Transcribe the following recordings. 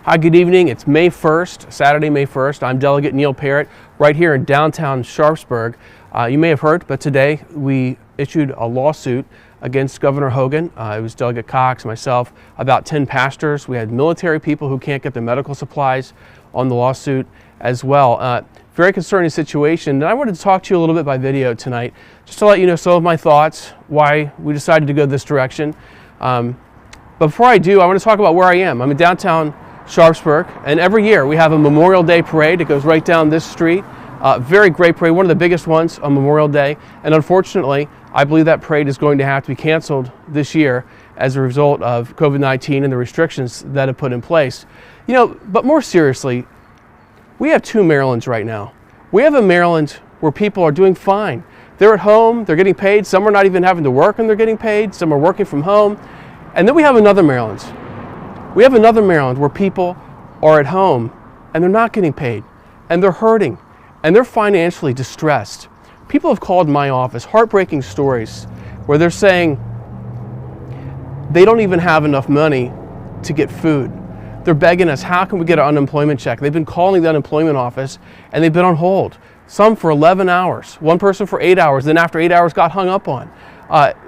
Hi, good evening. It's May 1st, Saturday, May 1st. I'm Delegate Neil Parrott, right here in downtown Sharpsburg. You may have heard, but today we issued a lawsuit against Governor Hogan. It was Delegate Cox, myself, about 10 pastors. We had military people who can't get their medical supplies on the lawsuit as well. Very concerning situation, and I wanted to talk to you a little bit by video tonight, just to let you know some of my thoughts, why we decided to go this direction. But before I do, I want to talk about where I am. I'm in downtown Sharpsburg, and every year we have a Memorial Day parade. It goes right down this street. Very great parade, one of the biggest ones on Memorial Day, and unfortunately I believe that parade is going to have to be canceled this year as a result of COVID-19 and the restrictions that have put in place. You know, but more seriously, we have two Marylands right now. We have a Maryland where people are doing fine. They're at home, they're getting paid, some are not even having to work and they're getting paid, some are working from home. And then we have another Maryland. We have another Maryland where people are at home and they're not getting paid and they're hurting and they're financially distressed. People have called my office, heartbreaking stories where they're saying they don't even have enough money to get food. They're begging us, how can we get an unemployment check? They've been calling the unemployment office and they've been on hold. Some for 11 hours, one person for 8 hours, then after 8 hours got hung up on.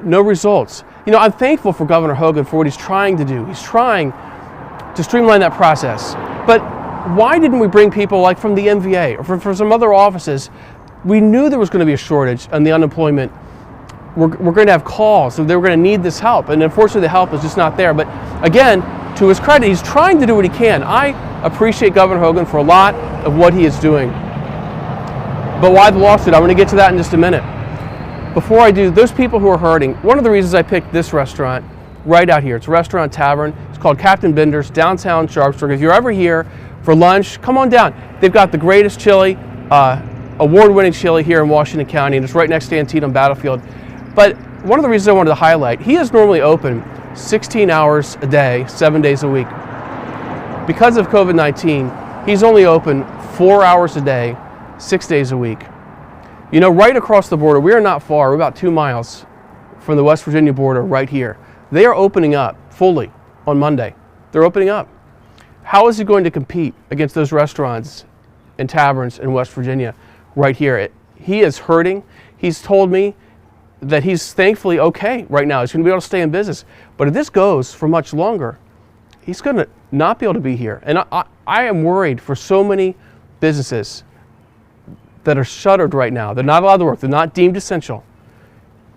No results. You know, I'm thankful for Governor Hogan for what he's trying to do. He's trying to streamline that process. But why didn't we bring people like from the MVA or from some other offices? We knew there was going to be a shortage on the unemployment. We're going to have calls, so they were going to need this help. And unfortunately, the help is just not there. But again, to his credit, he's trying to do what he can. I appreciate Governor Hogan for a lot of what he is doing. But why the lawsuit? I'm going to get to that in just a minute. Before I do, those people who are hurting, one of the reasons I picked this restaurant right out here, it's a restaurant tavern. It's called Captain Binder's, downtown Sharpsburg. If you're ever here for lunch, come on down. They've got the greatest chili, award-winning chili here in Washington County, and it's right next to Antietam Battlefield. But one of the reasons I wanted to highlight, he is normally open 16 hours a day, 7 days a week. Because of COVID-19, he's only open 4 hours a day, 6 days a week. You know, right across the border, we are not far, we're about 2 miles from the West Virginia border right here. They are opening up fully on Monday. They're opening up. How is he going to compete against those restaurants and taverns in West Virginia right here? He is hurting. He's told me that he's thankfully okay right now. He's going to be able to stay in business. But if this goes for much longer, he's going to not be able to be here. And I am worried for so many businesses that are shuttered right now. They're not allowed to work. They're not deemed essential.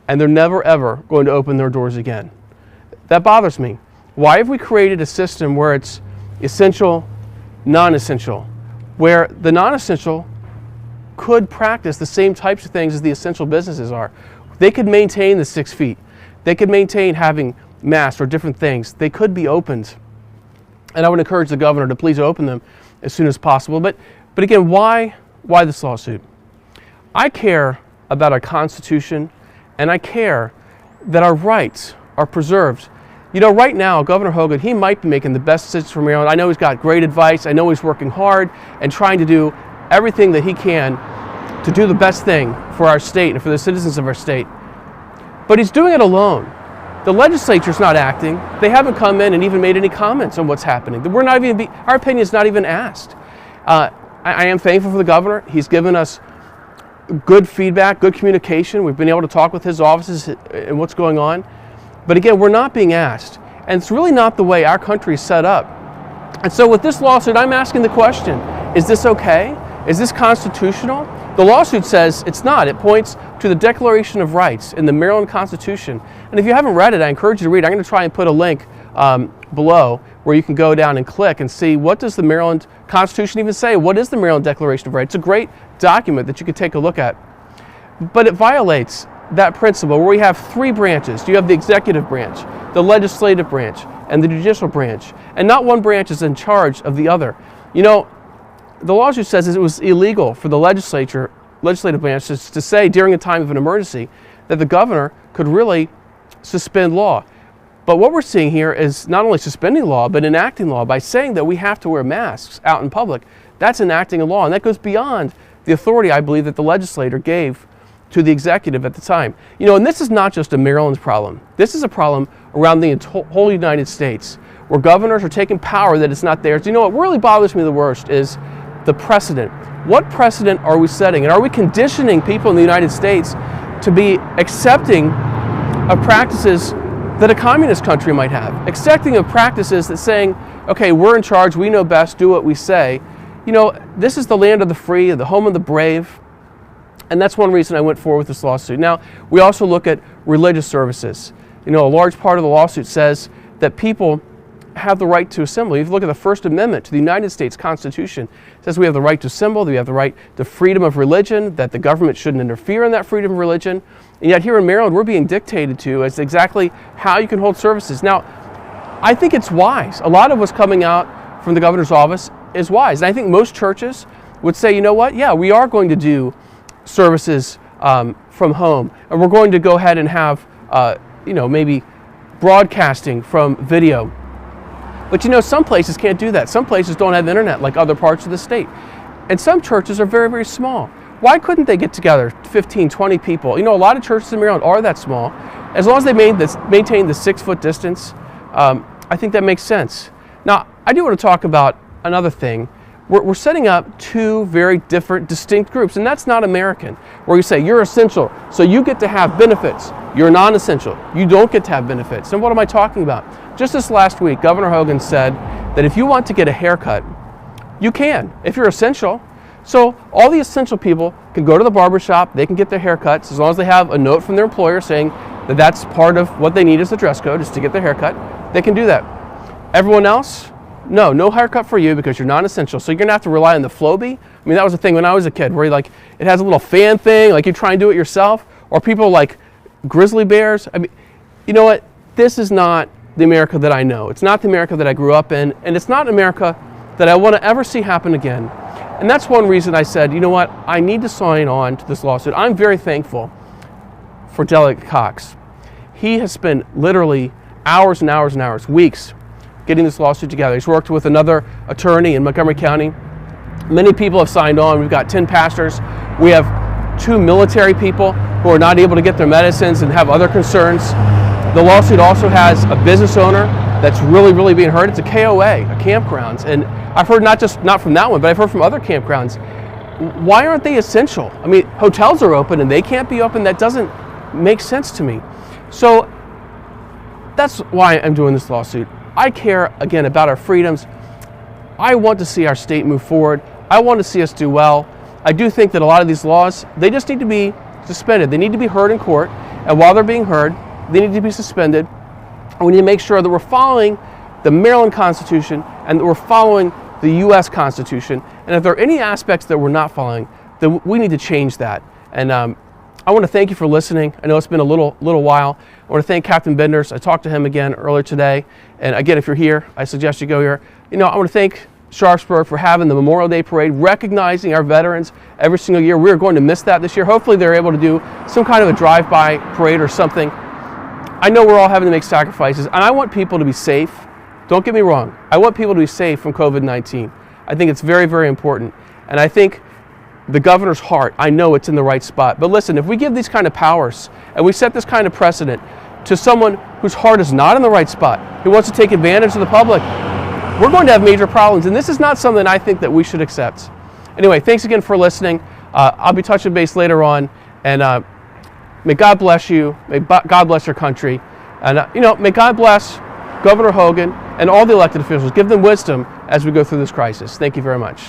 And they're never, ever going to open their doors again. That bothers me. Why have we created a system where it's essential, non-essential, where the non-essential could practice the same types of things as the essential businesses are? They could maintain the 6 feet. They could maintain having masks or different things. They could be opened. And I would encourage the governor to please open them as soon as possible. But again, why this lawsuit? I care about our Constitution, and I care that our rights are preserved. You know, right now, Governor Hogan, he might be making the best decisions for Maryland. I know he's got great advice. I know he's working hard and trying to do everything that he can to do the best thing for our state and for the citizens of our state. But he's doing it alone. The legislature's not acting. They haven't come in and even made any comments on what's happening. We're not even our opinion is not even asked. I am thankful for the governor. He's given us good feedback, good communication. We've been able to talk with his offices and what's going on. But again, we're not being asked. And it's really not the way our country is set up. And so with this lawsuit, I'm asking the question, is this okay? Is this constitutional? The lawsuit says it's not. It points to the Declaration of Rights in the Maryland Constitution. And if you haven't read it, I encourage you to read it. I'm going to try and put a link below where you can go down and click and see what does the Maryland Constitution even say? What is the Maryland Declaration of Rights? It's a great document that you can take a look at. But it violates that principle where we have three branches. You have the executive branch, the legislative branch, and the judicial branch. And not one branch is in charge of the other. You know, the lawsuit says it was illegal for the legislative branch to say during a time of an emergency that the governor could really suspend law. But what we're seeing here is not only suspending law, but enacting law by saying that we have to wear masks out in public. That's enacting a law, and that goes beyond the authority, I believe, that the legislator gave to the executive at the time. You know, and this is not just a Maryland problem. This is a problem around the whole United States, where governors are taking power that is not theirs. You know what really bothers me the worst is the precedent. What precedent are we setting? And are we conditioning people in the United States to be accepting of practices that a communist country might have? Accepting of practices that saying, okay, we're in charge, we know best, do what we say. You know, this is the land of the free, the home of the brave. And that's one reason I went forward with this lawsuit. Now, we also look at religious services. You know, a large part of the lawsuit says that people have the right to assemble. If you look at the First Amendment to the United States Constitution, it says we have the right to assemble, that we have the right to freedom of religion, that the government shouldn't interfere in that freedom of religion. And yet here in Maryland, we're being dictated to as exactly how you can hold services. Now, I think it's wise. A lot of what's coming out from the governor's office is wise. And I think most churches would say, you know what, yeah, we are going to do services from home, and we're going to go ahead and have maybe broadcasting from video. But you know, some places can't do that. Some places don't have internet like other parts of the state, and some churches are very, very small. Why couldn't they get together 15, 20 people? You know, a lot of churches in Maryland are that small. As long as they maintain the 6-foot distance, I think that makes sense. Now, I do want to talk about another thing. We're setting up two very different, distinct groups, and that's not American, where you say you're essential, so you get to have benefits. You're non-essential, you don't get to have benefits. And what am I talking about? Just this last week, Governor Hogan said that if you want to get a haircut, you can, if you're essential. So all the essential people can go to the barbershop, they can get their haircuts, as long as they have a note from their employer saying that that's part of what they need as the dress code, is to get their haircut, they can do that. Everyone else, no haircut for you because you're non-essential. So you're gonna have to rely on the Flowbee. I mean, that was the thing when I was a kid, where it has a little fan thing, like you try and do it yourself, or people like grizzly bears. I mean, you know what? This is not the America that I know. It's not the America that I grew up in, and it's not America that I want to ever see happen again. And that's one reason I said, you know what? I need to sign on to this lawsuit. I'm very thankful for Delegate Cox. He has spent literally hours and hours and hours, weeks, getting this lawsuit together. He's worked with another attorney in Montgomery County. Many people have signed on. We've got 10 pastors. We have 2 military people who are not able to get their medicines and have other concerns. The lawsuit also has a business owner that's really, really being hurt. It's a KOA, a campgrounds. And I've heard not from that one, but I've heard from other campgrounds. Why aren't they essential? I mean, hotels are open and they can't be open. That doesn't make sense to me. So that's why I'm doing this lawsuit. I care, again, about our freedoms. I want to see our state move forward. I want to see us do well. I do think that a lot of these laws, they just need to be suspended. They need to be heard in court. And while they're being heard, they need to be suspended. And we need to make sure that we're following the Maryland Constitution and that we're following the U.S. Constitution. And if there are any aspects that we're not following, then we need to change that. And I want to thank you for listening. I know it's been a little while. I want to thank Captain Benders. I talked to him again earlier today. And again, if you're here, I suggest you go here. You know, I want to thank Sharpsburg for having the Memorial Day Parade, recognizing our veterans every single year. We're going to miss that this year. Hopefully they're able to do some kind of a drive-by parade or something. I know we're all having to make sacrifices, and I want people to be safe. Don't get me wrong. I want people to be safe from COVID-19. I think it's very, very important. And I think the governor's heart, I know it's in the right spot. But listen, if we give these kind of powers and we set this kind of precedent to someone whose heart is not in the right spot, who wants to take advantage of the public, we're going to have major problems. And this is not something I think that we should accept. Anyway, thanks again for listening. I'll be touching base later on. And may God bless you. May God bless your country. And, may God bless Governor Hogan and all the elected officials. Give them wisdom as we go through this crisis. Thank you very much.